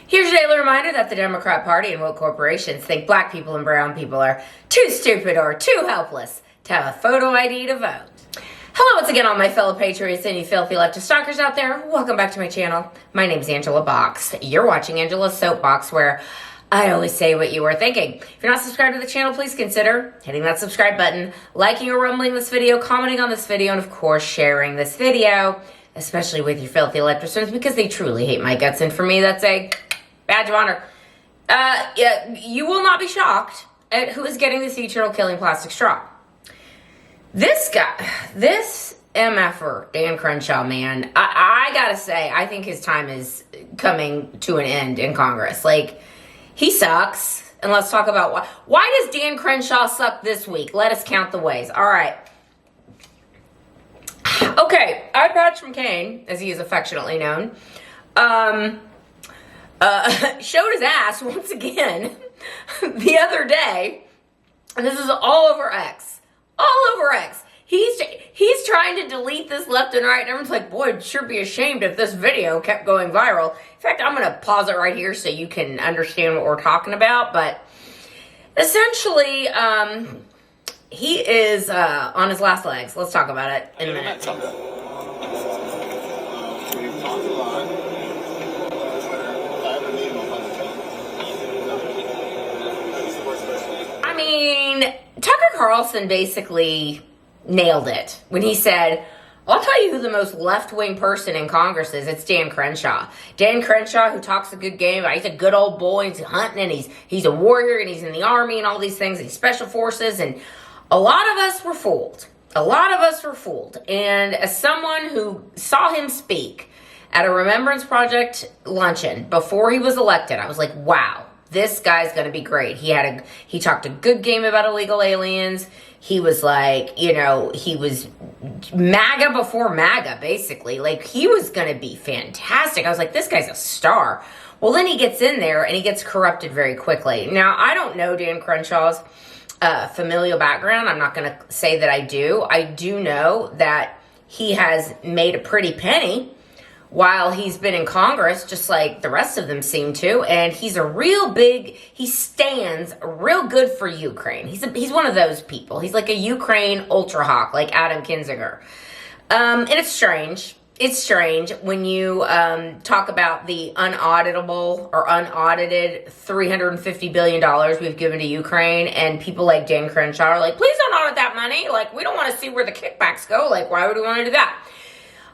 Here's your daily reminder that the Democrat Party and woke corporations think black people and brown people are too stupid or too helpless to have a photo ID to vote. Hello once again, all my fellow patriots and you filthy leftist stalkers out there. Welcome back to my channel. My name is Angela Box. You're watching Angela's Soapbox, where I always say what you are thinking. If you're not subscribed to the channel, please consider hitting that subscribe button, liking or rumbling this video, commenting on this video, and of course sharing this video, especially with your filthy electorate friends, because they truly hate my guts, and for me that's a badge of honor. Yeah, you will not be shocked at who is getting this eternal killing plastic straw. This guy, this MFer, Dan Crenshaw, man, I gotta say, I think his time is coming to an end in Congress. Like, he sucks. And let's talk about why does Dan Crenshaw suck this week? Let us count the ways. All right. Okay, Eye Patch from Kane, as he is affectionately known, showed his ass once again the other day, and this is all over X. All over X. He's trying to delete this left and right, and everyone's like, boy, I'd sure be ashamed if this video kept going viral. In fact, I'm going to pause it right here so you can understand what we're talking about, but essentially, he is on his last legs. Let's talk about it in a minute. I mean, Tucker Carlson basically nailed it when he said, I'll tell you who the most left-wing person in Congress is. It's Dan Crenshaw. Dan Crenshaw, who talks a good game. He's a good old boy. He's hunting, and he's a warrior, and he's in the Army and all these things. He's Special Forces, and a lot of us were fooled. A lot of us were fooled. And as someone who saw him speak at a Remembrance Project luncheon before he was elected, I was like, wow, this guy's going to be great. He talked a good game about illegal aliens. He was like, you know, he was MAGA before MAGA, basically. Like, he was going to be fantastic. I was like, this guy's a star. Well, then he gets in there and he gets corrupted very quickly. Now, I don't know Dan Crenshaw's familial background. I'm not going to say that I do. I do know that he has made a pretty penny while he's been in Congress, just like the rest of them seem to, and he's he stands real good for Ukraine. He's one of those people. He's like a Ukraine ultra hawk, like Adam Kinzinger. And it's strange. It's strange when you talk about the unauditable or unaudited $350 billion we've given to Ukraine, and people like Dan Crenshaw are like, please don't audit that money. Like, we don't want to see where the kickbacks go. Like, why would we want to do that?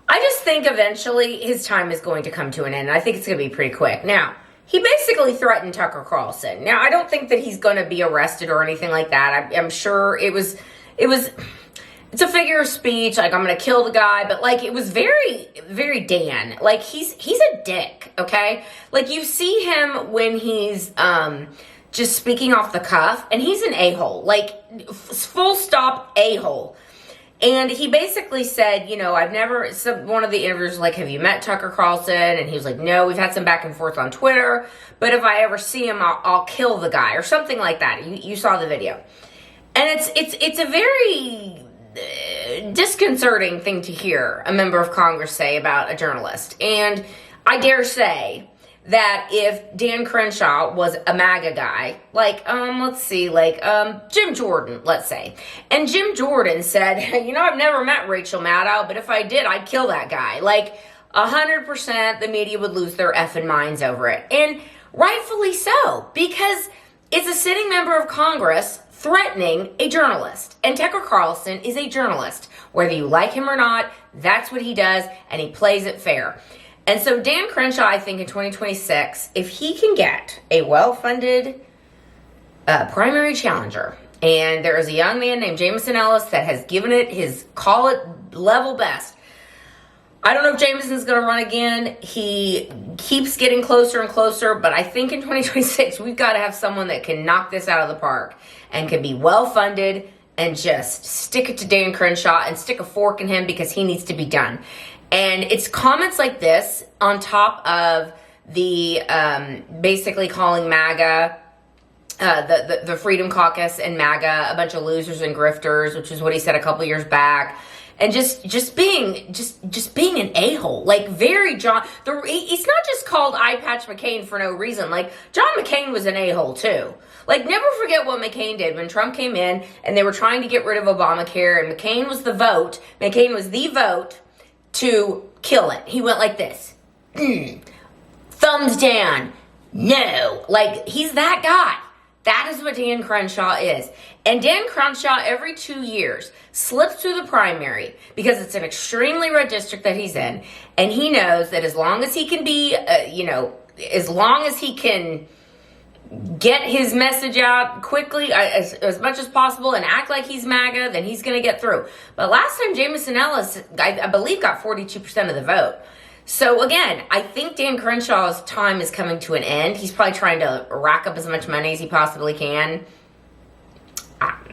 I just think eventually his time is going to come to an end. I think it's going to be pretty quick. Now, he basically threatened Tucker Carlson. Now, I don't think that he's going to be arrested or anything like that. I'm sure it's a figure of speech. Like, I'm going to kill the guy. But, like, it was very, very Dan. Like, he's a dick, okay? Like, you see him when he's just speaking off the cuff, and he's an a-hole. Like, full stop a-hole. And he basically said, you know, one of the interviewers was like, have you met Tucker Carlson? And he was like, no, we've had some back and forth on Twitter, but if I ever see him, I'll kill the guy, or something like that. You saw the video. And it's a very disconcerting thing to hear a member of Congress say about a journalist. And I dare say that if Dan Crenshaw was a MAGA guy, like, let's see, like, Jim Jordan, let's say, and Jim Jordan said, you know, I've never met Rachel Maddow, but if I did, I'd kill that guy. Like, 100% the media would lose their effing minds over it. And rightfully so, because it's a sitting member of Congress threatening a journalist. And Tucker Carlson is a journalist. Whether you like him or not, that's what he does, and he plays it fair. And so Dan Crenshaw, I think in 2026, if he can get a well-funded primary challenger, and there is a young man named Jameson Ellis that has given it his level best. I don't know if Jameson's going to run again. He keeps getting closer and closer, but I think in 2026, we've got to have someone that can knock this out of the park and can be well-funded and just stick it to Dan Crenshaw and stick a fork in him because he needs to be done. And it's comments like this on top of the basically calling MAGA the Freedom Caucus and MAGA, a bunch of losers and grifters, which is what he said a couple years back. And just being an a-hole, like very John. He's not just called Eye Patch McCain for no reason. Like John McCain was an a-hole too. Like never forget what McCain did when Trump came in and they were trying to get rid of Obamacare, and McCain was the vote. McCain was the vote to kill it. He went like this, thumbs down, no. Like he's that guy. That is what Dan Crenshaw is. And Dan Crenshaw, every 2 years, slips through the primary because it's an extremely red district that he's in. And he knows that as long as he can be, as long as he can get his message out quickly, as much as possible, and act like he's MAGA, then he's going to get through. But last time, Jameson Ellis, I believe, got 42% of the vote. So again, I think Dan Crenshaw's time is coming to an end. He's probably trying to rack up as much money as he possibly can.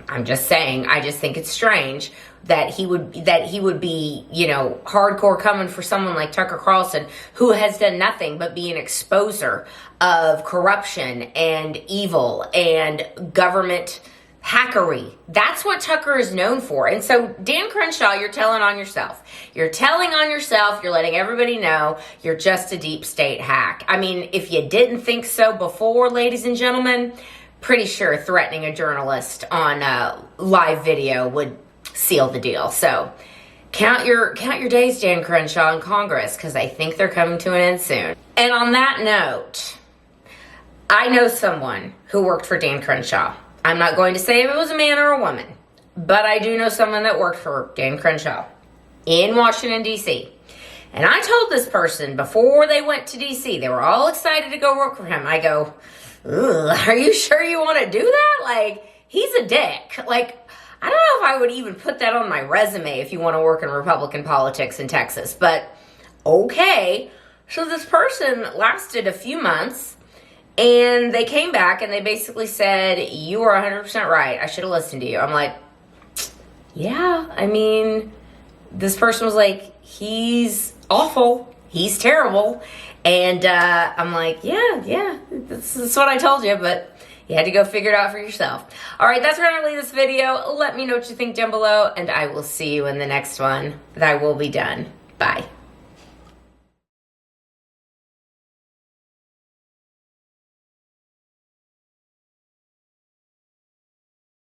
I'm just saying, I just think it's strange that he would be, hardcore coming for someone like Tucker Carlson, who has done nothing but be an exposer of corruption and evil and government hackery. That's what Tucker is known for. And so, Dan Crenshaw, you're telling on yourself. You're telling on yourself. You're letting everybody know you're just a deep state hack. I mean, if you didn't think so before, ladies and gentlemen, pretty sure threatening a journalist on live video would seal the deal. So, count your days, Dan Crenshaw, in Congress, because I think they're coming to an end soon. And on that note, I know someone who worked for Dan Crenshaw. I'm not going to say if it was a man or a woman, but I do know someone that worked for Dan Crenshaw in Washington, D.C. And I told this person before they went to D.C., they were all excited to go work for him. I go, are you sure you want to do that? Like, he's a dick. Like, I don't know if I would even put that on my resume if you want to work in Republican politics in Texas, but okay. So this person lasted a few months. And they came back and they basically said, you were 100% right. I should have listened to you. I'm like, yeah, I mean, this person was like, he's awful. He's terrible. And I'm like, yeah, that's what I told you. But you had to go figure it out for yourself. All right, that's where I'm going to leave this video. Let me know what you think down below. And I will see you in the next one. That will be done. Bye.